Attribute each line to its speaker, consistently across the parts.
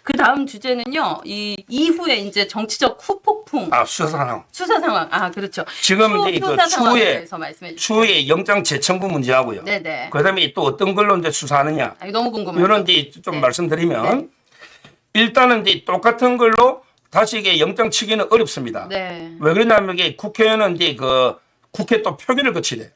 Speaker 1: 그 다음 주제는요. 이 이후에 이제 정치적 후폭풍.
Speaker 2: 수사 상황.
Speaker 1: 수사 상황. 그렇죠.
Speaker 2: 지금 이제 그
Speaker 1: 수사 상황에 대해서 말씀해 주세요.
Speaker 2: 추후에 영장 재청구 문제하고요.
Speaker 1: 네네.
Speaker 2: 그다음에 또 어떤 걸로 이제 수사하느냐.
Speaker 1: 이거 너무 궁금해요.
Speaker 2: 이런 이제 좀
Speaker 1: 네.
Speaker 2: 말씀드리면
Speaker 1: 네.
Speaker 2: 일단은 이제 똑같은 걸로 다시 이게 영장 치기는 어렵습니다.
Speaker 1: 네.
Speaker 2: 왜 그러냐면 이게 국회의원은 이제 그 국회 또 표결을 거치대.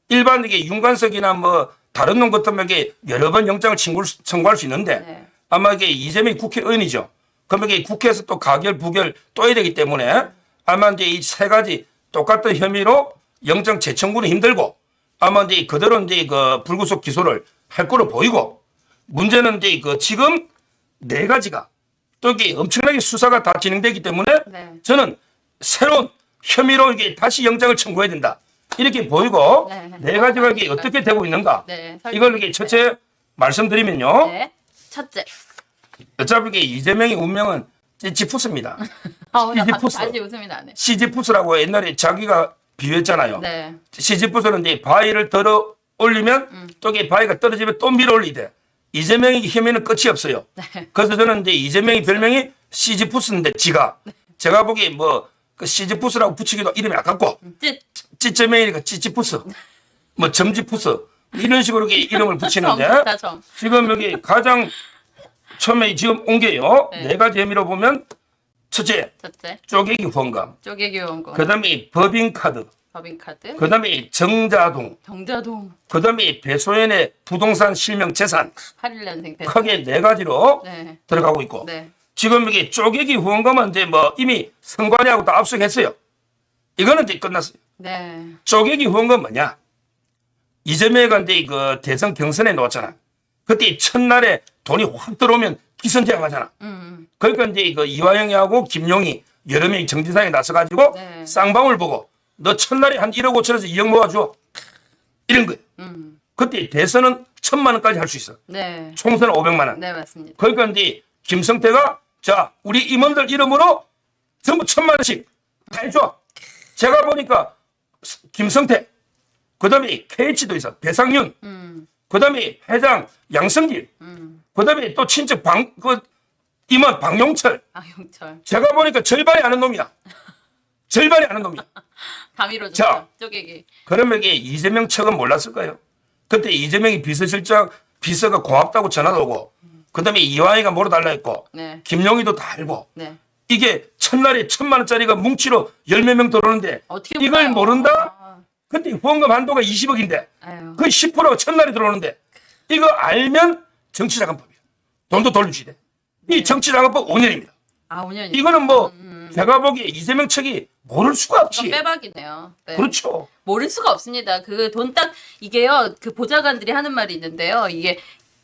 Speaker 2: 일반 이게 윤관석이나 뭐 다른 놈 같으면 이게 여러 번 영장을 청구할 수 있는데
Speaker 1: 네.
Speaker 2: 아마 이게 이재명이 국회의원이죠. 그러면 이게 국회에서 또 가결 부결 또 해야 되기 때문에 아마 이제 이 세 가지 똑같은 혐의로 영장 재청구는 힘들고 아마 이제 그대로 이제 그 불구속 기소를 할 거로 보이고 문제는 이제 그 지금 네 가지가 또 이게 엄청나게 수사가 다 진행되기 때문에
Speaker 1: 네.
Speaker 2: 저는 새로운 혐의로 이게 다시 영장을 청구해야 된다. 이렇게 보이고
Speaker 1: 네.
Speaker 2: 네 가지가 이게 어떻게 되고 있는가.
Speaker 1: 네.
Speaker 2: 이걸 이게 첫째 말씀드리면요.
Speaker 1: 네. 첫째.
Speaker 2: 어차피 이게 이재명의 운명은 시지푸스입니다. 시지푸스.
Speaker 1: 다시 웃음이 나네.
Speaker 2: 시지푸스라고 옛날에 자기가 비유했잖아요.
Speaker 1: 네.
Speaker 2: 시지푸스는 이제 바위를 들어 올리면 또 이게 바위가 떨어지면 또 밀어 올리대. 이재명의 힘에는 끝이 없어요.
Speaker 1: 네.
Speaker 2: 그래서 저는 이제 이재명의 별명이 시지푸스인데 제가 보기에 뭐 그 시지푸스라고 붙이기도 이름이 아깝고 찌쩌맹이니까 찌찌푸스 뭐 점지푸스 이런 식으로 이름을 붙이는데
Speaker 1: 정답다, 정.
Speaker 2: 지금 여기 가장 처음에 지금 온 게요.
Speaker 1: 네.
Speaker 2: 네 가지 혐의로 보면 첫째 쪼개기 후원금,
Speaker 1: 쪼개기 원고.
Speaker 2: 그다음에 법인카드,
Speaker 1: 법인카드.
Speaker 2: 그다음에 정자동,
Speaker 1: 경자동.
Speaker 2: 그다음에 배소연의 부동산 실명 재산
Speaker 1: 81년생 때.
Speaker 2: 크게 네 가지로
Speaker 1: 네.
Speaker 2: 들어가고 있고
Speaker 1: 네.
Speaker 2: 지금 이게 쪼개기 후원금은 이제 뭐 이미 선관위하고 다 압수했어요. 이거는 이제 끝났어요.
Speaker 1: 네.
Speaker 2: 쪼개기 후원금 뭐냐? 이재명이 이제 그 대선 경선에 놓았잖아. 그때 첫날에 돈이 확 들어오면 기선제압하잖아. 그러니까 이제 그 이화영이하고 김용이 여러 명이 정진상에 나서가지고
Speaker 1: 네.
Speaker 2: 쌍방울 보고 너 첫날에 한 1억 5천에서 2억 모아줘. 이런 거예요. 그때 대선은 1,000만 원까지 할 수 있어.
Speaker 1: 네.
Speaker 2: 총선은 500만 원.
Speaker 1: 네, 맞습니다.
Speaker 2: 그러니까 이제 김성태가 자 우리 임원들 이름으로 전부 1,000만 원씩 다 해줘. 제가 보니까 김성태, 그다음에 KH도 있어 배상윤, 그다음에 회장 양성길, 그다음에 또 친척 임원 박용철.
Speaker 1: 용철.
Speaker 2: 제가 보니까 절반이 아는 놈이야. 절반이 아는 놈이야.
Speaker 1: 다 밀어줬죠.
Speaker 2: 자.
Speaker 1: 쪼개기.
Speaker 2: 그러면 이게 이재명 측은 몰랐을까요? 그때 이재명이 비서실장 비서가 고맙다고 전화도 오고, 그다음에 이화이가 뭐로 달라 했고,
Speaker 1: 네.
Speaker 2: 김용희도 다 알고.
Speaker 1: 네.
Speaker 2: 이게 첫날에 1,000만 원짜리가 뭉치로 10몇 명 들어오는데
Speaker 1: 어떻게
Speaker 2: 이걸
Speaker 1: 몰라요?
Speaker 2: 모른다? 근데 후원금 한도가 20억인데
Speaker 1: 아유.
Speaker 2: 그 10%가 첫날에 들어오는데 이거 알면 정치자금법이야. 돈도 돌려주야 돼. 이 정치자금법 5년입니다.
Speaker 1: 5년이.
Speaker 2: 이거는 뭐 제가 보기에 이재명 측이 모를 수가 없지.
Speaker 1: 빼박이네요. 네.
Speaker 2: 그렇죠.
Speaker 1: 모를 수가 없습니다. 그 돈 딱 이게요. 그 보좌관들이 하는 말이 있는데요. 이게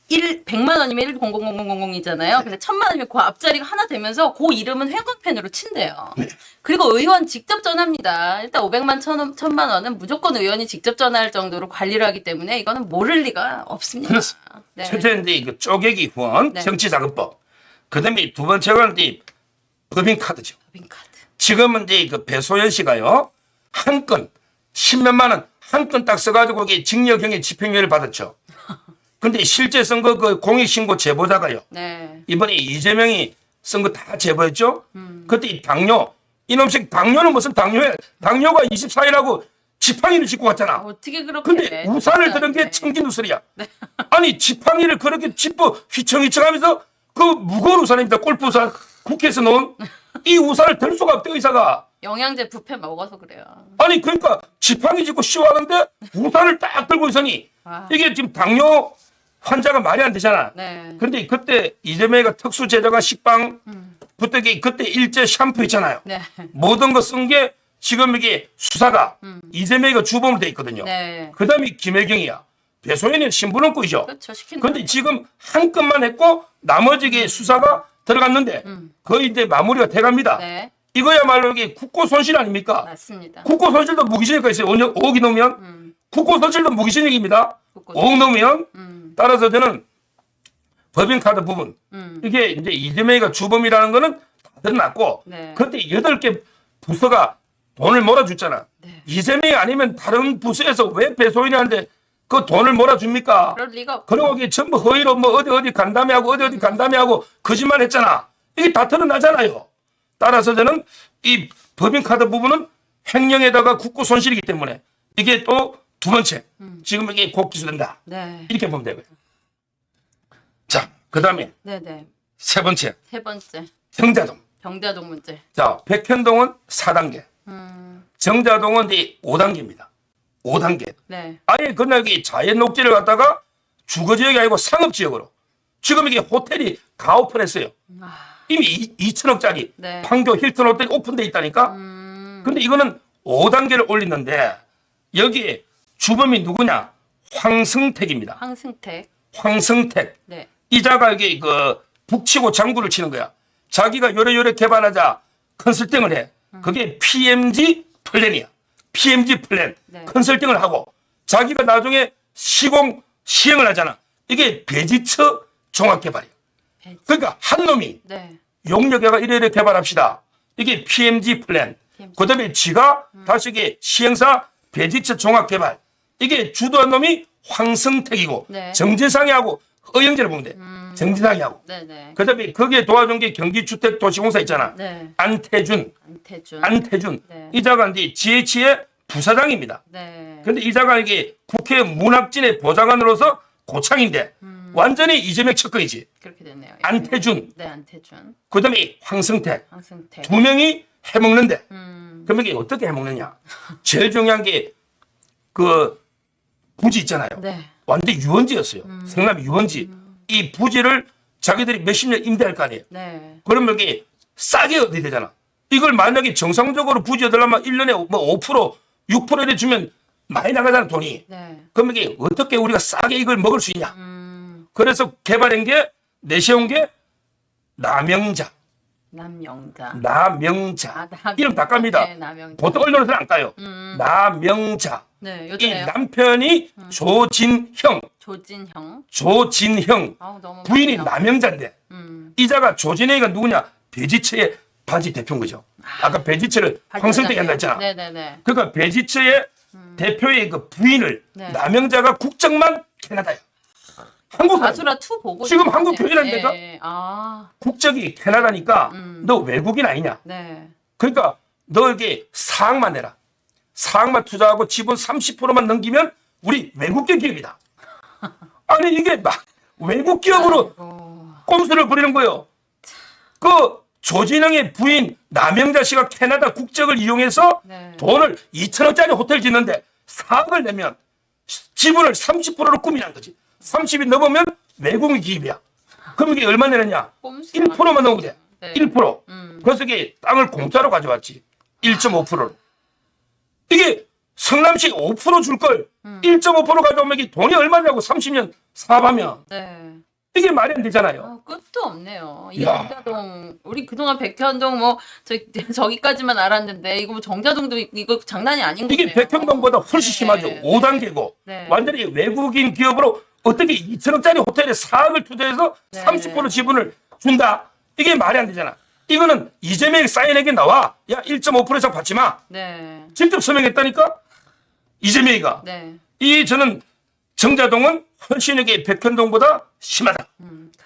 Speaker 1: 100만 원이면 1000000이잖아요. 근데 1000만 원이면 그 앞자리가 하나 되면서 그 이름은 회광펜으로 친대요. 그리고 의원 직접 전화합니다. 일단 500만 1000만 원은 무조건 의원이 직접 전화할 정도로 관리를 하기 때문에 이거는 모를 리가 없습니다.
Speaker 2: 그렇습니다.
Speaker 1: 네.
Speaker 2: 첫째는 이거 쪼개기 후원
Speaker 1: 네.
Speaker 2: 정치자금법. 그다음에 두 번째가 이제 법인카드죠.
Speaker 1: 법인카드.
Speaker 2: 지금은 이제 그 배소연 씨가요 한 건 10몇만 원 한 건 딱 써가지고 이게 징역형의 집행유예를 받았죠. 근데 실제 선거 그 공익신고 제보자가요.
Speaker 1: 네.
Speaker 2: 이번에 이재명이 쓴 거 다 제보했죠. 그때 이 당뇨 이놈식 당뇨는 무슨 당뇨야? 당뇨가 24일하고 지팡이를 짚고 갔잖아.
Speaker 1: 어떻게 그렇게
Speaker 2: 근데 우산을 들은 게 청진누설이야. 아니 지팡이를 그렇게 짚고 휘청휘청하면서 그 무거운 우산입니다. 골프 우산 국회에서 놓은 이 우산을 들 수가 없대 의사가.
Speaker 1: 영양제 뷔페 먹어서 그래요.
Speaker 2: 아니 그러니까 지팡이 짚고 쉬워하는데 우산을 딱 들고 있으니
Speaker 1: 와.
Speaker 2: 이게 지금 당뇨 환자가 말이 안 되잖아.
Speaker 1: 네.
Speaker 2: 그런데 그때 이재명이가 특수 제조가 식빵 부탁이 그때 일제 샴푸 있잖아요.
Speaker 1: 네.
Speaker 2: 모든 거 쓴 게 지금 이게 수사가 이재명이가 주범으로 돼 있거든요.
Speaker 1: 네.
Speaker 2: 그다음에 김혜경이야. 배소연이 신분언고이죠.
Speaker 1: 그렇죠. 시킨
Speaker 2: 근데 지금 한 건만 했고 나머지 게 수사가 들어갔는데 거의 이제 마무리가 돼갑니다.
Speaker 1: 네.
Speaker 2: 이거야말로 이게 국고 손실 아닙니까?
Speaker 1: 맞습니다.
Speaker 2: 국고 손실도 무기징역가 있어요. 5억이 넘으면 국고 손실도 무기징역입니다.
Speaker 1: 국고
Speaker 2: 5억 넘으면 따라서 저는 법인카드 부분 이게 이제 이재명이가 주범이라는 거는 다 드러났고
Speaker 1: 네.
Speaker 2: 그때 8개 부서가 돈을 몰아줬잖아.
Speaker 1: 네.
Speaker 2: 이재명이 아니면 다른 부서에서 왜 배소연이한테 그 돈을 몰아줍니까?
Speaker 1: 그럴 리가 없.
Speaker 2: 그리고 이게 전부 허위로 뭐 어디 간담회 하고 어디 간담회 하고 거짓말 했잖아. 이게 다 드러나잖아요. 따라서 저는 이 법인카드 부분은 횡령에다가 국고 손실이기 때문에 이게 또 두 번째 지금 이게 곧 기소된다.
Speaker 1: 네.
Speaker 2: 이렇게 보면 되고요. 자, 그 다음에
Speaker 1: 네네.
Speaker 2: 세 번째
Speaker 1: 세 번째
Speaker 2: 정자동.
Speaker 1: 정자동 문제.
Speaker 2: 자, 백현동은 4단계, 정자동은 이제 5단계입니다. 5단계.
Speaker 1: 네.
Speaker 2: 아예 그날 여기 자연 녹지를 갖다가 주거지역이 아니고 상업지역으로 지금 이게 호텔이 가오픈했어요. 이미 2천억짜리
Speaker 1: 네.
Speaker 2: 판교 힐튼 호텔이 오픈돼 있다니까. 근데 이거는 5단계를 올리는데 여기 주범이 누구냐? 황승택입니다.
Speaker 1: 황승택.
Speaker 2: 황승택.
Speaker 1: 네.
Speaker 2: 이자가 이게 그 북치고 장구를 치는 거야. 자기가 요래 개발하자 컨설팅을 해. 그게 PMG 플랜이야. PMG 플랜.
Speaker 1: 네.
Speaker 2: 컨설팅을 하고 자기가 나중에 시행을 하잖아. 이게 배지처 종합개발이야. 그러니까 한 놈이
Speaker 1: 네.
Speaker 2: 용역회가 이래 개발합시다. 이게 PMG 플랜. 그 다음에 지가 다시 이게 시행사 배지처 종합개발. 이게 주도한 놈이 황승택이고
Speaker 1: 네.
Speaker 2: 정진상이하고 의형제를 보면 돼. 정진상이하고.
Speaker 1: 네네.
Speaker 2: 그 다음에 거기에 도와준 게 경기주택도시공사 있잖아.
Speaker 1: 네.
Speaker 2: 안태준.
Speaker 1: 안태준. 네.
Speaker 2: 이자가 이제 GH의 부사장입니다.
Speaker 1: 네.
Speaker 2: 근데 이자가 이게 국회 문학진의 보좌관으로서 고창인데 완전히 이재명 측근이지.
Speaker 1: 그렇게 됐네요.
Speaker 2: 안태준.
Speaker 1: 네, 안태준.
Speaker 2: 그 다음에 황승택.
Speaker 1: 황승택.
Speaker 2: 두 명이 해먹는데 그럼 이게 어떻게 해먹느냐. 제일 중요한 게 그 부지 있잖아요.
Speaker 1: 네.
Speaker 2: 완전 유원지였어요. 성남 유원지. 이 부지를 자기들이 몇십 년 임대할 거 아니에요.
Speaker 1: 네.
Speaker 2: 그러면 이게 싸게 얻어야 되잖아. 이걸 만약에 정상적으로 부지 얻으려면 1년에 뭐 5%, 6% 이래 주면 많이 나가잖아, 돈이.
Speaker 1: 네.
Speaker 2: 그럼 이게 어떻게 우리가 싸게 이걸 먹을 수 있냐. 그래서 개발한 게, 내세운 게 남영자.
Speaker 1: 남영자.
Speaker 2: 남영자.
Speaker 1: 남영자.
Speaker 2: 이름 다 깝니다.
Speaker 1: 네, 남영자.
Speaker 2: 보통 언론에서는 안 까요. 남영자.
Speaker 1: 네,
Speaker 2: 이
Speaker 1: 요즘에요.
Speaker 2: 남편이 조진형.
Speaker 1: 조진형. 아우, 너무
Speaker 2: 부인이
Speaker 1: 많네요.
Speaker 2: 남영자인데 이자가 조진형이가 누구냐? 배지처의 바지 대표인 거죠. 아까 배지처를 황승택이 한다 했잖아.
Speaker 1: 네네네.
Speaker 2: 그러니까 배지처의 대표의 그 부인을
Speaker 1: 네.
Speaker 2: 남영자가 국적만 캐나다야. 한국 사람.
Speaker 1: 가수라 2 보고
Speaker 2: 지금
Speaker 1: 있는데.
Speaker 2: 한국 교회라니까?
Speaker 1: 네. 아.
Speaker 2: 국적이 캐나다니까 너 외국인 아니냐?
Speaker 1: 네.
Speaker 2: 그러니까 너에게 4억만 내라. 4억만 투자하고 지분 30%만 넘기면 우리 외국계 기업이다. 아니 이게 막 외국 기업으로 꼼수를 부리는 거예요. 그 조진영의 부인 남영자 씨가 캐나다 국적을 이용해서
Speaker 1: 네.
Speaker 2: 돈을 2천억짜리 호텔 짓는데 4억을 내면 지분을 30%로 꾸미는 거지. 30이 넘으면 외국인 기업이야. 그럼 이게 얼마 내느냐?
Speaker 1: 꼼수가
Speaker 2: 1%만 넣으면 돼.
Speaker 1: 네.
Speaker 2: 1%. 그래서 이게 땅을 공짜로 가져왔지. 1.5%로. 이게 성남시 5% 줄 걸 1.5% 가져오면 이게 돈이 얼마냐고 30년 사업하면.
Speaker 1: 네.
Speaker 2: 이게 말이 안 되잖아요.
Speaker 1: 끝도 없네요. 이
Speaker 2: 야.
Speaker 1: 정자동 우리 그동안 백현동 뭐 저기까지만 알았는데 이거 뭐 정자동도 이거 장난이 아닌 거예요.
Speaker 2: 이게 백현동보다 훨씬
Speaker 1: 네.
Speaker 2: 심하죠. 5단계고
Speaker 1: 네.
Speaker 2: 완전히 외국인 기업으로 어떻게 2천억짜리 호텔에 4억을 투자해서
Speaker 1: 네.
Speaker 2: 30% 지분을 준다. 이게 말이 안 되잖아. 이거는 이재명이 사인에게 나와. 야 1.5% 이상 받지 마.
Speaker 1: 네.
Speaker 2: 직접 서명했다니까. 이재명이가.
Speaker 1: 네.
Speaker 2: 이 저는 정자동은 훨씬 이게 백현동보다 심하다.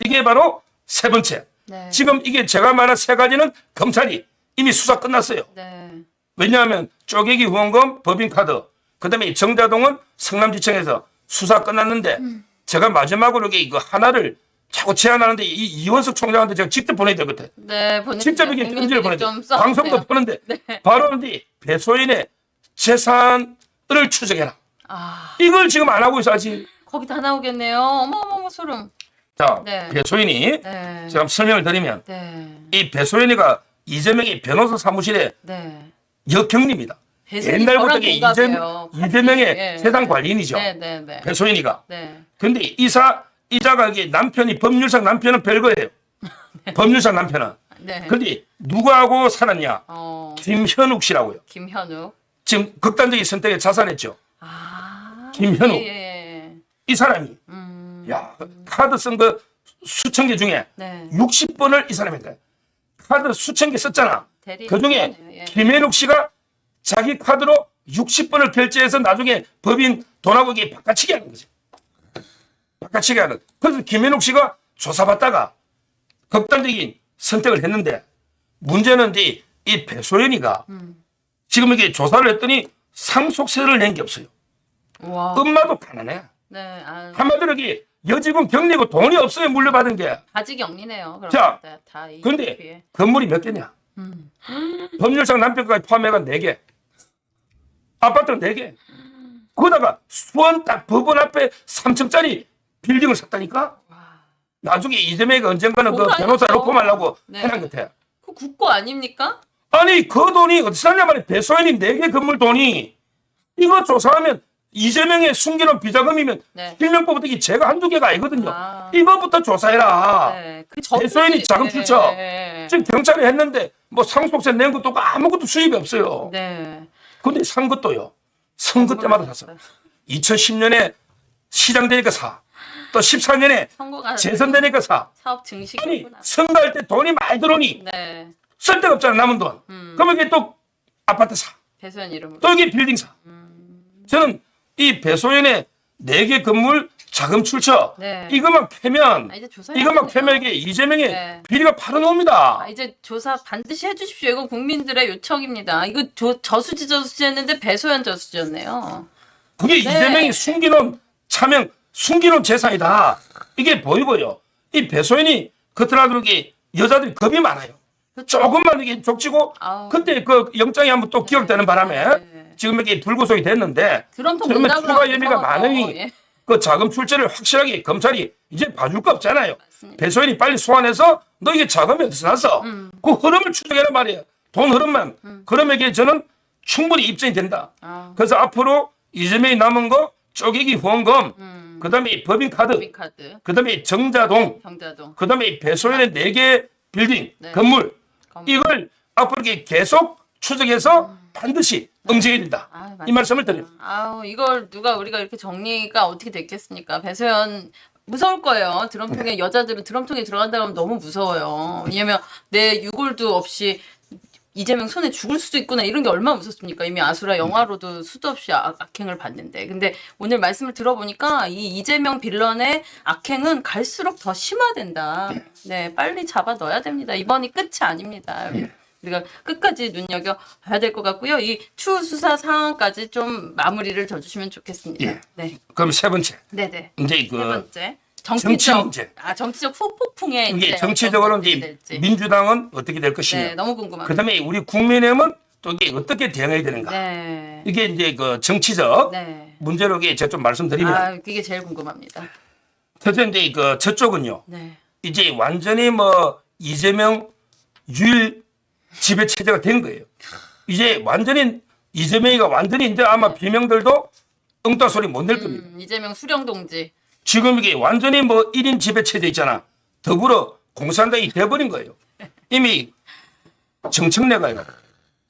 Speaker 2: 이게 바로 세 번째.
Speaker 1: 네.
Speaker 2: 지금 이게 제가 말한 세 가지는 검찰이 이미 수사 끝났어요.
Speaker 1: 네.
Speaker 2: 왜냐하면 쪼개기 후원금, 법인카드, 그다음에 정자동은 성남지청에서 수사 끝났는데 제가 마지막으로 이거 하나를 자꾸 제안하는데 이 이원석 총장한테 제가 직접 보내야 될 것 같아.
Speaker 1: 네. 보내주세요.
Speaker 2: 직접 이게 편지를 보내야 돼.
Speaker 1: 좀 써주세요.
Speaker 2: 방송도 보는데
Speaker 1: 네.
Speaker 2: 바로 이 배소인의 재산을 추적해라.
Speaker 1: 아,
Speaker 2: 이걸 지금 안 하고 있어 아직.
Speaker 1: 거기 다 나오겠네요. 어머머머 소름.
Speaker 2: 자,
Speaker 1: 네.
Speaker 2: 배소인이
Speaker 1: 네.
Speaker 2: 제가 설명을 드리면
Speaker 1: 네.
Speaker 2: 이 배소인이가 이재명의 변호사 사무실의
Speaker 1: 네.
Speaker 2: 역경리입니다.
Speaker 1: 배소인이
Speaker 2: 옛날부터
Speaker 1: 저랑
Speaker 2: 이게
Speaker 1: 동갑이에요.
Speaker 2: 이재명의
Speaker 1: 네.
Speaker 2: 세상 관리인이죠.
Speaker 1: 네, 네, 네.
Speaker 2: 배소인이가.
Speaker 1: 네.
Speaker 2: 근데 이자가 이게 남편이 법률상 남편은 별거예요. 법률상 남편은.
Speaker 1: 네.
Speaker 2: 근데 누구하고 살았냐? 김현욱 씨라고요.
Speaker 1: 김현욱.
Speaker 2: 지금 극단적인 선택에 자살했죠.
Speaker 1: 아.
Speaker 2: 김현욱.
Speaker 1: 예.
Speaker 2: 이 사람이 야 카드 쓴 거 수천 개 중에
Speaker 1: 네.
Speaker 2: 60번을 이 사람인 거야. 카드 수천 개 썼잖아.
Speaker 1: 대리
Speaker 2: 그 중에
Speaker 1: 그러네요. 예.
Speaker 2: 김현욱 씨가 자기 카드로 60번을 결제해서 나중에 법인 돈하고 이게 바꿔치기 하는 거지. 바꿔치기 하는. 그래서 김현욱 씨가 조사받다가 극단적인 선택을 했는데 문제는 이제 이 배소연이가 지금 이게 조사를 했더니 상속세를 낸 게 없어요.
Speaker 1: 와.
Speaker 2: 엄마도 가난해.
Speaker 1: 네. 아,
Speaker 2: 한마디로 이게 여직원 격리고 돈이 없어요. 물려받은 게.
Speaker 1: 가지경리네요. 그럼
Speaker 2: 자,
Speaker 1: 다이
Speaker 2: 근데
Speaker 1: 뒤에.
Speaker 2: 건물이 몇 개냐? 법률상 남편까지 포함해가 4개. 아파트는 4개. 거기다가 수원 딱 법원 앞에 3층짜리 빌딩을 샀다니까? 나중에 이재명이가 언젠가는 그
Speaker 1: 공사해야죠.
Speaker 2: 변호사 로펌하려고
Speaker 1: 네.
Speaker 2: 해놓은 것 같아.
Speaker 1: 그 국고 아닙니까?
Speaker 2: 아니 그 돈이 어디서 났냐 말이야. 배소연이 4개 건물 돈이. 이거 조사하면 이재명의 숨겨놓은 비자금이면
Speaker 1: 네.
Speaker 2: 실명법부터 이게 제가 한두 개가 아니거든요.
Speaker 1: 아.
Speaker 2: 이거부터 조사해라.
Speaker 1: 네. 그
Speaker 2: 배소연이 자금 출처.
Speaker 1: 네.
Speaker 2: 지금 경찰이 했는데 뭐 상속세 낸 것도 없고 아무것도 수입이 없어요.
Speaker 1: 네.
Speaker 2: 근데 산 것도요. 선거 때마다 샀어. 2010년에 시장 되니까 사. 또 14년에
Speaker 1: 선거가
Speaker 2: 재선 되니까 사.
Speaker 1: 사업
Speaker 2: 아니
Speaker 1: 증식이구나.
Speaker 2: 선거할 때 돈이 많이 들어오니
Speaker 1: 네.
Speaker 2: 쓸 데가 없잖아 남은 돈. 그러면 이게 또 아파트 사.
Speaker 1: 배소연 이름으로.
Speaker 2: 또 이게 빌딩 사. 저는 이 배소연의 4개 건물 자금 출처
Speaker 1: 네.
Speaker 2: 이것만 캐면
Speaker 1: 아, 이제 조사해야
Speaker 2: 이것만
Speaker 1: 되네요.
Speaker 2: 캐면 이게 이재명의
Speaker 1: 네.
Speaker 2: 비리가 팔아놓습니다.
Speaker 1: 아, 이제 조사 반드시 해주십시오. 이건 국민들의 요청입니다. 이거 저수지 했는데 배소연 저수지였네요.
Speaker 2: 그게 이재명이 숨기놓은 차명 숨기놓은 재산이다. 이게 보이고요. 이 배소연이 겉으로 이게 여자들이 겁이 많아요. 조금만 이게 족치고
Speaker 1: 아우.
Speaker 2: 그때 그 영장이 한번 또 기각되는 바람에
Speaker 1: 네.
Speaker 2: 지금 이게 불구속이 됐는데
Speaker 1: 드럼통
Speaker 2: 그러면
Speaker 1: 문답을
Speaker 2: 추가
Speaker 1: 하고
Speaker 2: 혐의가
Speaker 1: 무서워서.
Speaker 2: 많으니
Speaker 1: 예.
Speaker 2: 그 자금 출처를 확실하게 검찰이 이제 봐줄 거 없잖아요.
Speaker 1: 맞습니다.
Speaker 2: 배소연이 빨리 소환해서 너 이게 자금이 어디서 났어? 그 흐름을 추적해란 말이에요. 돈 흐름만. 그러면 저는 충분히 입증이 된다.
Speaker 1: 아.
Speaker 2: 그래서 앞으로 이재명이 남은 거 쪼개기 후원금, 그다음에 법인카드,
Speaker 1: 법인카드,
Speaker 2: 그다음에 정자동,
Speaker 1: 경자동.
Speaker 2: 그다음에 배소연의 4개 빌딩,
Speaker 1: 네.
Speaker 2: 건물
Speaker 1: 건물.
Speaker 2: 이걸 앞으로 이렇게 계속 추적해서 반드시 응징해야 된다.
Speaker 1: 아,
Speaker 2: 이 말씀을 드려요.
Speaker 1: 아우 이걸 누가 우리가 이렇게 정리가 어떻게 됐겠습니까? 배소연 무서울 거예요. 드럼통에 여자들은 드럼통에 들어간다 하면 너무 무서워요. 왜냐면 내 유골도 없이 이재명 손에 죽을 수도 있구나 이런 게 얼마나 무섭습니까? 이미 아수라 영화로도 수도 없이 악행을 봤는데 근데 오늘 말씀을 들어보니까 이 이재명 빌런의 악행은 갈수록 더 심화된다. 네, 빨리 잡아 넣어야 됩니다. 이번이 끝이 아닙니다. 우리가 끝까지 눈여겨 봐야 될 것 같고요. 이 추후 수사 상황까지 좀 마무리를 져주시면 좋겠습니다.
Speaker 2: 예.
Speaker 1: 네,
Speaker 2: 그럼 세 번째.
Speaker 1: 네네.
Speaker 2: 이제
Speaker 1: 세 번째
Speaker 2: 정치
Speaker 1: 정치적
Speaker 2: 문제.
Speaker 1: 정치적 후폭풍에
Speaker 2: 이게
Speaker 1: 이제
Speaker 2: 정치적으로
Speaker 1: 어떤
Speaker 2: 이제
Speaker 1: 될지.
Speaker 2: 민주당은 어떻게 될 것이냐.
Speaker 1: 네, 너무 궁금합니다.
Speaker 2: 그다음에 우리 국민의힘은 또 이게 어떻게 대응해야 되는가.
Speaker 1: 네,
Speaker 2: 이게 이제 그 정치적
Speaker 1: 네.
Speaker 2: 문제로 이게 제가 좀 말씀드리면
Speaker 1: 아, 그게 제일 궁금합니다.
Speaker 2: 첫째 이제 그 저쪽은요.
Speaker 1: 네,
Speaker 2: 이제 완전히 뭐 이재명 유일 지배 체제가 된 거예요. 이제 완전히 이재명이가 완전히 이제 아마 비명들도 응따 소리 못 낼 겁니다.
Speaker 1: 이재명 수령 동지.
Speaker 2: 지금 이게 완전히 뭐 1인 지배 체제 있잖아. 더불어 공산당이 돼버린 거예요. 이미 정청래가요.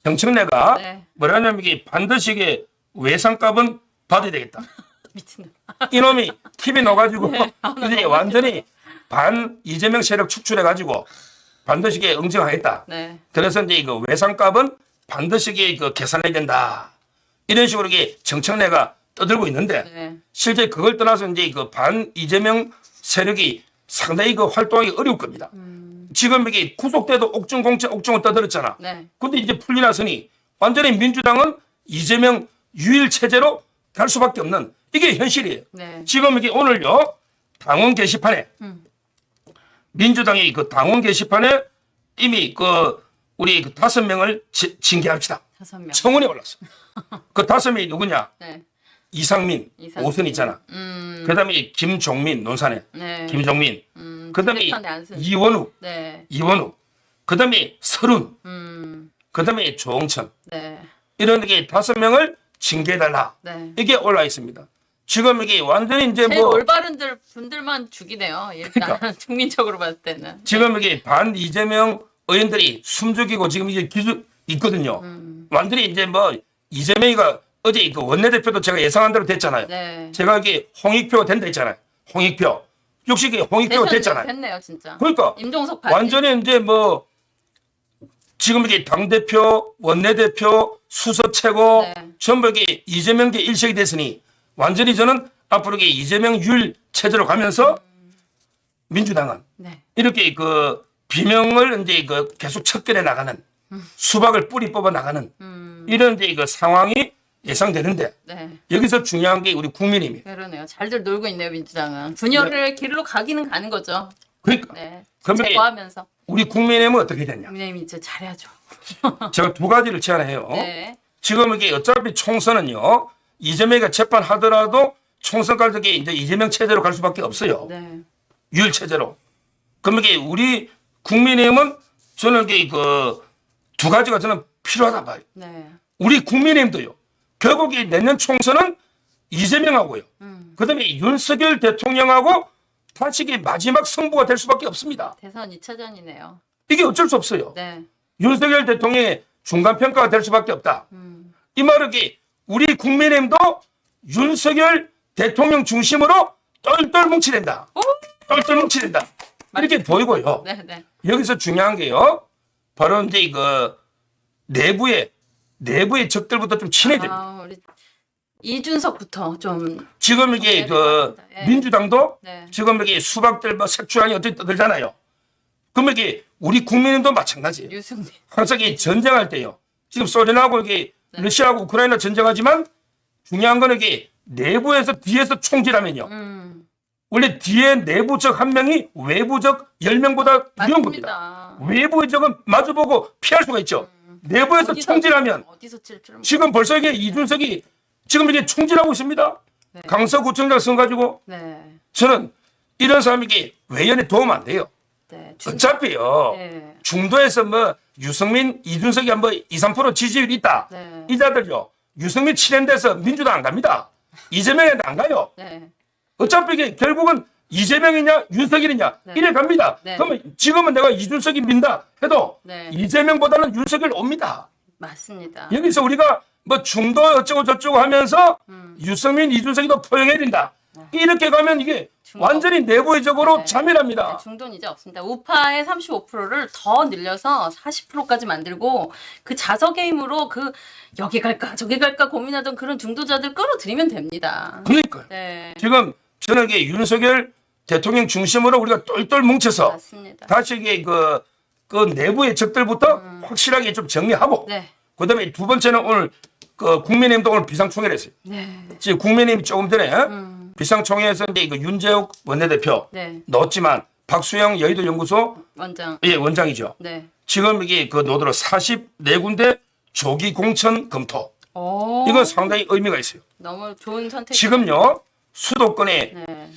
Speaker 2: 정청래가
Speaker 1: 네.
Speaker 2: 뭐라냐면 이게 반드시 이게 외상값은 받아야 되겠다.
Speaker 1: 미친놈.
Speaker 2: 이놈이 TV 넣어가지고
Speaker 1: 네.
Speaker 2: 이제 완전히 반 이재명 세력 축출해가지고 반드시 이게 응징하겠다.
Speaker 1: 네,
Speaker 2: 그래서 이제 그 외상값은 반드시 이게 그 계산해야 된다. 이런 식으로 이게 정청래가 떠들고 있는데
Speaker 1: 네.
Speaker 2: 실제 그걸 떠나서 이제 그 반 이재명 세력이 상당히 그 활동하기 어려울 겁니다. 지금 이게 구속돼도 옥중 공천 옥중을 떠들었잖아.
Speaker 1: 네.
Speaker 2: 근데 이제 풀리나서니 완전히 민주당은 이재명 유일 체제로 갈 수밖에 없는 이게 현실이에요.
Speaker 1: 네.
Speaker 2: 지금 이게 오늘요 당원 게시판에 민주당이 그 당원 게시판에 이미 그 우리 그 5명을 징계합시다.
Speaker 1: 5명.
Speaker 2: 청원에 올랐어. 그 5명이 누구냐?
Speaker 1: 네.
Speaker 2: 이상민,
Speaker 1: 이상민.
Speaker 2: 오선 있잖아. 그다음에 김종민 논산에
Speaker 1: 네.
Speaker 2: 김종민. 그다음에
Speaker 1: 김대찬, 안순.
Speaker 2: 이원욱,
Speaker 1: 네.
Speaker 2: 그다음에 서른.
Speaker 1: 음.
Speaker 2: 그다음에 조홍천.
Speaker 1: 네.
Speaker 2: 이런 게 5명을 징계해달라.
Speaker 1: 네.
Speaker 2: 이게 올라 있습니다. 지금 이게 완전히 이제
Speaker 1: 제일
Speaker 2: 뭐
Speaker 1: 올바른 분들만 죽이네요. 일단 국민적으로 봤을 때는.
Speaker 2: 지금 이게 반 이재명 의원들이 숨죽이고 지금 이게 기수 있거든요. 완전히 이제 뭐 이재명이가 어제 그 원내대표도 제가 예상한 대로 됐잖아요.
Speaker 1: 네.
Speaker 2: 제가 이게 홍익표가 된다 했잖아요. 홍익표. 역시 이게 홍익표가 됐잖아요.
Speaker 1: 됐네요, 진짜.
Speaker 2: 그러니까
Speaker 1: 임종석 파티.
Speaker 2: 완전히 이제 뭐 지금 이게 당대표, 원내대표, 수석최고
Speaker 1: 네.
Speaker 2: 전부 이게 이재명계 일색이 됐으니 완전히 저는 앞으로 이게 이재명 율 체제로 가면서 민주당은
Speaker 1: 네.
Speaker 2: 이렇게 그 비명을 이제 그 계속 척결해 나가는 수박을 뿌리 뽑아 나가는 이런 이제 그 상황이 예상되는데
Speaker 1: 네.
Speaker 2: 여기서 중요한 게 우리 국민의힘이
Speaker 1: 그러네요. 잘들 놀고 있네요, 민주당은. 분열의 길로 가기는 가는 거죠.
Speaker 2: 그러니까
Speaker 1: 네.
Speaker 2: 그러면
Speaker 1: 제거하면서.
Speaker 2: 우리 국민의힘은 어떻게 됐냐?
Speaker 1: 국민의힘이 이제 잘해야죠.
Speaker 2: 제가 두 가지를 제안해요.
Speaker 1: 네.
Speaker 2: 지금 이게 어차피 총선은요 이재명이가 재판하더라도 총선까지 이제 이재명 체제로 갈 수밖에 없어요.
Speaker 1: 네.
Speaker 2: 율 체제로. 그럼 이게 우리 국민의힘은 저는 이게 그 두 가지가 저는 필요하다 봐요.
Speaker 1: 네.
Speaker 2: 우리 국민의힘도요. 결국 이 내년 총선은 이재명하고요. 그다음에 윤석열 대통령하고 다시 이게 마지막 승부가 될 수밖에 없습니다.
Speaker 1: 대선 2차전이네요.
Speaker 2: 이게 어쩔 수 없어요.
Speaker 1: 네.
Speaker 2: 윤석열 대통령의 중간 평가가 될 수밖에 없다. 이 말은 이게 우리 국민의힘도 윤석열 대통령 중심으로 똘똘 뭉치된다. 똘똘 뭉치된다. 이렇게 보이고요.
Speaker 1: 네, 네.
Speaker 2: 여기서 중요한 게요. 바로 이제 그 내부의 적들부터 좀 친해야 됩니다.
Speaker 1: 아, 우리 이준석부터 좀.
Speaker 2: 지금 이게 그
Speaker 1: 맞습니다. 예.
Speaker 2: 민주당도
Speaker 1: 네.
Speaker 2: 지금 이게 수박들 뭐 색출하니 어떻게 떠들잖아요. 그러면 이게 우리 국민도 마찬가지.
Speaker 1: 유승민.
Speaker 2: 항상 이 전쟁할 때요. 지금 소련하고 이게
Speaker 1: 네.
Speaker 2: 러시아하고 우크라이나 전쟁하지만 중요한 거는 이게 내부에서 뒤에서 총질하면요. 원래 뒤에 내부적 한 명이 외부적 10명보다 두려운 겁니다.
Speaker 1: 맞습니다.
Speaker 2: 외부의 적은 마주보고 피할 수가 있죠. 내부에서 총질하면
Speaker 1: 어디서 칠 줄은
Speaker 2: 지금 벌써 이게 이준석이 지금 이게 총질하고 있습니다.
Speaker 1: 네.
Speaker 2: 강서구청장 선 가지고
Speaker 1: 네.
Speaker 2: 저는 이런 사람에게 외연에 도움 안 돼요.
Speaker 1: 네.
Speaker 2: 어차피요.
Speaker 1: 네.
Speaker 2: 중도에서 뭐 유승민, 이준석이 한번 2, 3% 지지율이 있다.
Speaker 1: 네.
Speaker 2: 이자들요. 유승민 친한데서 민주당 안 갑니다. 이재명한테 안 가요.
Speaker 1: 네.
Speaker 2: 어차피 이게 결국은 이재명이냐 윤석열이냐
Speaker 1: 네.
Speaker 2: 이래 갑니다.
Speaker 1: 네.
Speaker 2: 그러면 지금은 내가 이준석이 민다 해도
Speaker 1: 네.
Speaker 2: 이재명보다는 윤석열 옵니다.
Speaker 1: 맞습니다.
Speaker 2: 여기서 우리가 뭐 중도 어쩌고 저쩌고 하면서 유승민, 이준석이 더 포용해야 된다. 이렇게 가면 이게
Speaker 1: 중도.
Speaker 2: 완전히 내부적으로
Speaker 1: 네.
Speaker 2: 자멸합니다.
Speaker 1: 네, 중도는 이제 없습니다. 우파의 35%를 더 늘려서 40%까지 만들고 그 자석의 힘으로 그 여기 갈까 저기 갈까 고민하던 그런 중도자들 끌어들이면 됩니다.
Speaker 2: 그러니까요.
Speaker 1: 네.
Speaker 2: 지금 저는 이게 윤석열 대통령 중심으로 우리가 똘똘 뭉쳐서
Speaker 1: 맞습니다.
Speaker 2: 다시 이게 그 내부의 적들부터 확실하게 좀 정리하고
Speaker 1: 네.
Speaker 2: 그다음에 두 번째는 오늘 그 국민의힘도 오늘 비상총회를 했어요.
Speaker 1: 네.
Speaker 2: 지금 국민의힘이 조금 전에 비상총회에서 이제 그 윤재욱 원내대표
Speaker 1: 네.
Speaker 2: 넣었지만 박수영 여의도연구소
Speaker 1: 원장.
Speaker 2: 예, 원장이죠.
Speaker 1: 네.
Speaker 2: 지금 이게 그 노드로 44군데 조기 공천 검토.
Speaker 1: 오.
Speaker 2: 이건 상당히 의미가 있어요.
Speaker 1: 너무 좋은 선택.
Speaker 2: 지금요 수도권에
Speaker 1: 네.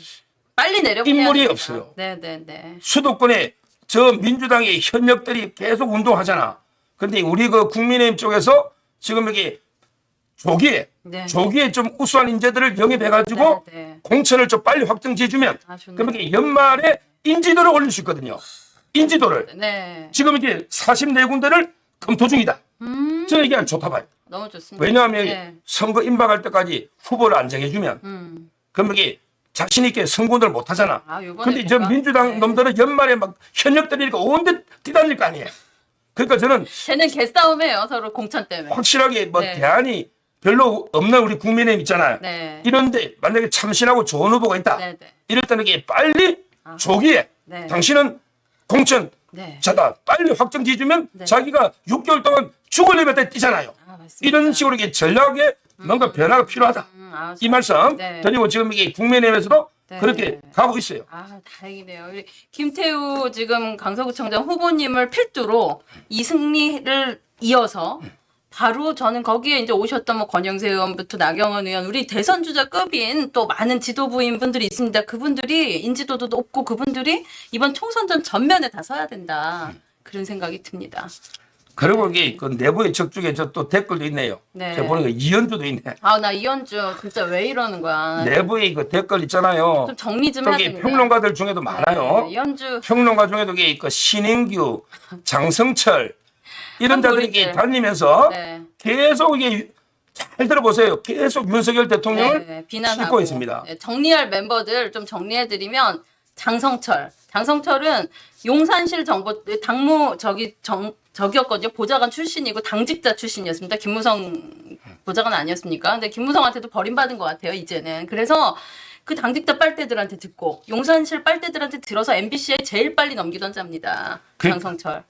Speaker 1: 빨리 내려보내야
Speaker 2: 인물이
Speaker 1: 됩니다.
Speaker 2: 없어요.
Speaker 1: 네, 네, 네.
Speaker 2: 수도권에 저 민주당의 현역들이 계속 운동하잖아. 근데 우리 그 국민의힘 쪽에서 지금 여기
Speaker 1: 네.
Speaker 2: 조기에 좀 우수한 인재들을 영입해가지고
Speaker 1: 네, 네.
Speaker 2: 공천을 좀 빨리 확정지어주면
Speaker 1: 아, 좋네요.
Speaker 2: 그러면 이게 연말에 인지도를 올릴 수 있거든요. 인지도를.
Speaker 1: 네.
Speaker 2: 지금 이게 44군데를 검토 중이다. 저는 이게 좋다 봐요.
Speaker 1: 너무 좋습니다.
Speaker 2: 왜냐하면
Speaker 1: 네.
Speaker 2: 선거 임박할 때까지 후보를 안 정해주면 그럼 이게 자신 있게 선거를 못 하잖아.
Speaker 1: 아, 요번에
Speaker 2: 근데 저
Speaker 1: 뭔가-
Speaker 2: 민주당
Speaker 1: 네.
Speaker 2: 놈들은 연말에 막 현역들이니까 온데 뛰다닐 거 아니에요. 그러니까 저는
Speaker 1: 쟤는 개싸움해요 서로 공천 때문에.
Speaker 2: 확실하게 뭐
Speaker 1: 네.
Speaker 2: 대안이 별로 없는 우리 국민의힘 있잖아요.
Speaker 1: 네.
Speaker 2: 이런데 만약에 참신하고 좋은 후보가 있다.
Speaker 1: 네, 네.
Speaker 2: 이럴 때는 이게 빨리 조기에
Speaker 1: 네.
Speaker 2: 당신은 공천
Speaker 1: 네.
Speaker 2: 자다 빨리 확정지어주면
Speaker 1: 네.
Speaker 2: 자기가 6개월 동안 죽을 힘에 때 뛰잖아요.
Speaker 1: 아, 맞습니다.
Speaker 2: 이런 식으로 이게 전략에 뭔가 변화가 필요하다.
Speaker 1: 아,
Speaker 2: 이 말씀
Speaker 1: 네.
Speaker 2: 드리고 지금 이게 국민의힘에서도
Speaker 1: 네.
Speaker 2: 그렇게 가고 있어요.
Speaker 1: 아, 다행이네요. 우리 김태우 지금 강서구청장 후보님을 필두로 이승리를 이어서 바로 저는 거기에 이제 오셨던 뭐 권영세 의원부터 나경원 의원, 우리 대선 주자급인 또 많은 지도부인 분들이 있습니다. 그분들이 인지도도 높고 그분들이 이번 총선전 전면에 다 서야 된다. 그런 생각이 듭니다.
Speaker 2: 그리고 이게 그 내부의 적 중에 저 또 댓글도 있네요.
Speaker 1: 네.
Speaker 2: 제가 보니까 이현주도 있네.
Speaker 1: 아, 나 이현주 진짜 왜 이러는 거야.
Speaker 2: 내부의 그 댓글 있잖아요.
Speaker 1: 좀 정리 좀 해야
Speaker 2: 여기
Speaker 1: 됩니다.
Speaker 2: 평론가들 중에도 많아요.
Speaker 1: 네, 이현주
Speaker 2: 평론가 중에도 이게 그 신인규, 장성철 이런 자들이 이렇게
Speaker 1: 한국인들.
Speaker 2: 다니면서
Speaker 1: 네.
Speaker 2: 계속 이게 잘 들어보세요. 계속 윤석열 대통령을
Speaker 1: 네, 비난하고
Speaker 2: 싣고 있습니다.
Speaker 1: 네, 정리할 멤버들 좀 정리해드리면 장성철은 용산실 정보 당무 저기 저기였거든요. 보좌관 출신이고 당직자 출신이었습니다. 김무성 보좌관 아니었습니까? 근데 김무성한테도 버림받은 것 같아요. 이제는. 그래서 그 당직자 빨대들한테 듣고 용산실 빨대들한테 들어서 MBC에 제일 빨리 넘기던 자입니다. 장성철.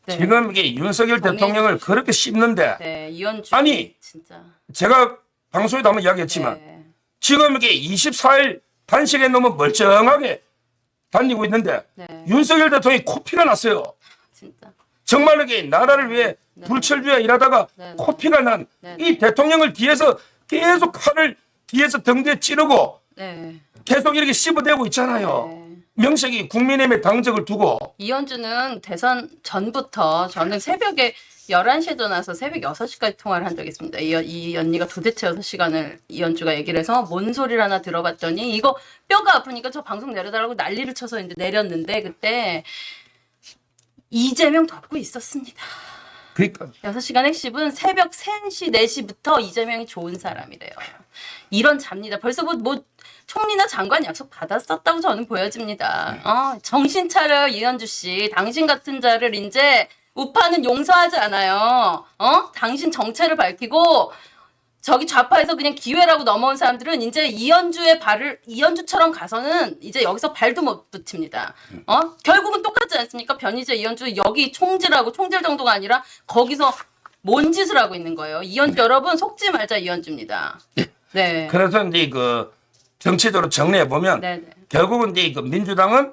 Speaker 1: 네.
Speaker 2: 지금 이게 윤석열 대통령을 그렇게 씹는데
Speaker 1: 네, 이현주.
Speaker 2: 아니
Speaker 1: 진짜.
Speaker 2: 제가 방송에도 한번 이야기했지만
Speaker 1: 네.
Speaker 2: 지금 이게 24일 단식에 너무 멀쩡하게 다니고 있는데
Speaker 1: 네.
Speaker 2: 윤석열 대통령이 코피가 났어요.
Speaker 1: 진짜.
Speaker 2: 정말 이게 나라를 위해 불철주야 일하다가
Speaker 1: 네.
Speaker 2: 코피가 난 이
Speaker 1: 네.
Speaker 2: 대통령을 뒤에서 계속 칼을 뒤에서 등대에 찌르고
Speaker 1: 네.
Speaker 2: 계속 이렇게 씹어대고 있잖아요.
Speaker 1: 네.
Speaker 2: 명색이 국민의힘에 당적을 두고
Speaker 1: 이현주는 대선 전부터 저는 새벽에 11시에 전화해서 새벽 6시까지 통화를 한 적이 있습니다. 이 언니가 도대체 6시간을 이현주가 얘기를 해서 뭔 소리를 하나 들어봤더니 이거 뼈가 아프니까 저 방송 내려달라고 난리를 쳐서 이제 내렸는데 그때 이재명 돕고 있었습니다.
Speaker 2: 그러니까
Speaker 1: 6시간 핵심은 새벽 3시, 4시부터 이재명이 좋은 사람이래요. 이런 잡니다. 벌써 뭐 총리나 장관 약속 받았었다고 저는 보여집니다. 정신 차려 이현주 씨. 당신 같은 자를 이제 우파는 용서하지 않아요. 당신 정체를 밝히고 저기 좌파에서 그냥 기회라고 넘어온 사람들은 이제 이현주처럼 가서는 이제 여기서 발도 못 붙입니다. 결국은 똑같지 않습니까? 변희재, 이현주 여기 총질하고 총질 정도가 아니라 거기서 뭔 짓을 하고 있는 거예요. 이현주 여러분 속지 말자 이현주입니다. 네.
Speaker 2: 그래서 이제 그 정치적으로 정리해 보면
Speaker 1: 네네.
Speaker 2: 결국은 이제 그 민주당은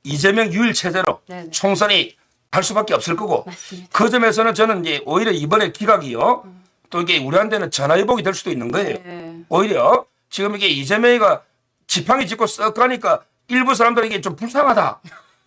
Speaker 2: 이재명 유일 체제로
Speaker 1: 네네.
Speaker 2: 총선이 할 수밖에 없을 거고
Speaker 1: 맞습니다.
Speaker 2: 그 점에서는 저는 이제 오히려 이번에 기각이요. 또 이게 우리한테는 전화위복이 될 수도 있는 거예요.
Speaker 1: 네.
Speaker 2: 오히려 지금 이게 이재명이가 지팡이 짚고 썩 가니까 일부 사람들은 이게 좀 불쌍하다.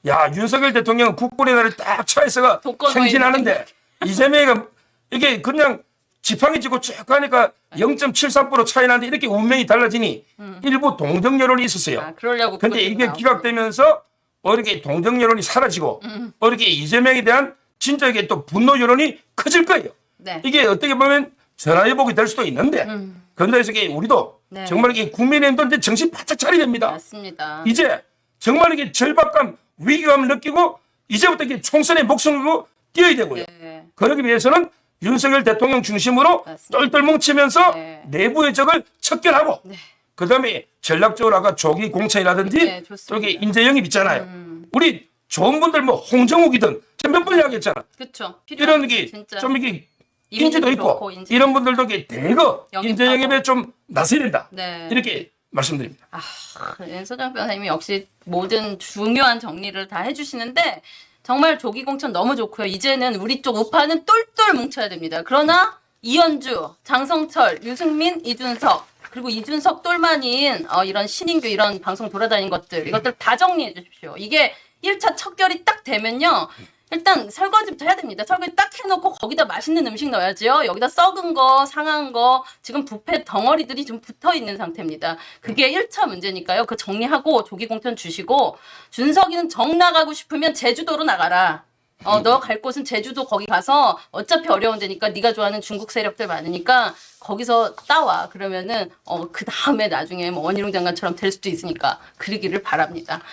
Speaker 2: 야 윤석열 대통령은 국군의 날을 딱 차에서가
Speaker 1: 독거노인
Speaker 2: 행진하는데 이재명이가 이게 그냥 지팡이 짚고 쭉 가니까 0.73% 차이 나는데 이렇게 운명이 달라지니 일부 동정 여론이 있었어요.
Speaker 1: 그러려고.
Speaker 2: 근데
Speaker 1: 그것도
Speaker 2: 이게
Speaker 1: 나오고.
Speaker 2: 기각되면서 이렇게 동정 여론이 사라지고 이렇게 이재명에 대한 진짜 이게 또 분노 여론이 커질 거예요.
Speaker 1: 네.
Speaker 2: 이게 어떻게 보면 전화위복이 될 수도 있는데 그런데 이게 우리도
Speaker 1: 네.
Speaker 2: 정말 이게 국민의힘도 이제 정신 바짝 차려야 됩니다.
Speaker 1: 맞습니다.
Speaker 2: 이제 정말 이게 절박감, 위기감을 느끼고 이제부터 이게 총선에 목숨을 걸고 뛰어야 되고요.
Speaker 1: 네.
Speaker 2: 그러기 위해서는 윤석열 대통령 중심으로
Speaker 1: 맞습니다.
Speaker 2: 똘똘 뭉치면서
Speaker 1: 네.
Speaker 2: 내부의 적을 척결하고
Speaker 1: 네.
Speaker 2: 그다음에 전략적으로 아까 조기 공천이라든지
Speaker 1: 네, 좋습니다.
Speaker 2: 저기 인재 영입 있잖아요. 우리 좋은 분들 뭐 홍정욱이든 제가 몇 번 이야기했잖아.
Speaker 1: 그렇죠.
Speaker 2: 이런 게
Speaker 1: 진짜.
Speaker 2: 좀 이게
Speaker 1: 이미지도
Speaker 2: 인지도 있고
Speaker 1: 좋고, 인지도
Speaker 2: 이런 분들도 이게 대거
Speaker 1: 영입하고.
Speaker 2: 인재 영입에 좀 나서야 된다.
Speaker 1: 네.
Speaker 2: 이렇게 말씀드립니다.
Speaker 1: 소장 변호사님이 역시 모든 중요한 정리를 다 해주시는데 정말 조기 공천 너무 좋고요. 이제는 우리 쪽 우파는 똘똘 뭉쳐야 됩니다. 그러나 이현주, 장성철, 유승민, 이준석 그리고 이준석 똘만인 이런 신인규 이런 방송 돌아다닌 것들 이것들 다 정리해 주십시오. 이게 1차 척결이 딱 되면요. 일단 설거지부터 해야 됩니다. 설거지 딱 해놓고 거기다 맛있는 음식 넣어야지요. 여기다 썩은 거, 상한 거, 지금 부패 덩어리들이 좀 붙어 있는 상태입니다. 그게 1차 문제니까요. 그 정리하고 조기 공천 주시고 준석이는 정 나가고 싶으면 제주도로 나가라. 너 갈 곳은 제주도 거기 가서 어차피 어려운 데니까 네가 좋아하는 중국 세력들 많으니까 거기서 따와. 그러면은 그 다음에 나중에 뭐 원희룡 장관처럼 될 수도 있으니까 그러기를 바랍니다.